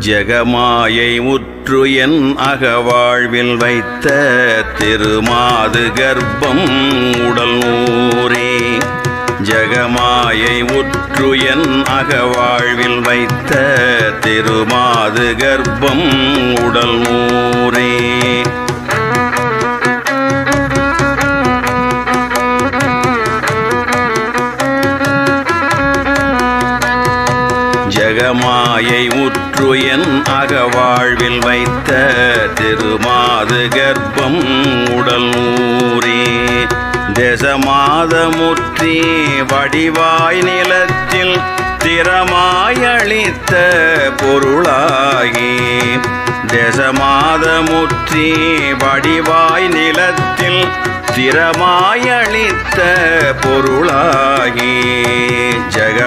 ஜெகமாயை உற்று என் அகவாழ்வில் வைத்த திருமாது கர்ப்பம் உடல் ஊரே. ஜெகமாயை உற்று என் அகவாழ்வில் வைத்த திருமாது கர்ப்பம் உடல் ஊரே. ஜெகமாயை உற்று என் அகவாழ்வில் வைத்த திருமாது கர்ப்பம் உடல் ஊரே. தேசமாதமுற்றி வடிவாய் நிலத்தில் திறமாயளித்த பொருளாகி. தேசமாதமுற்றி வடிவாய் நிலத்தில் திறமாயளித்த பொருளாகி. ஜெக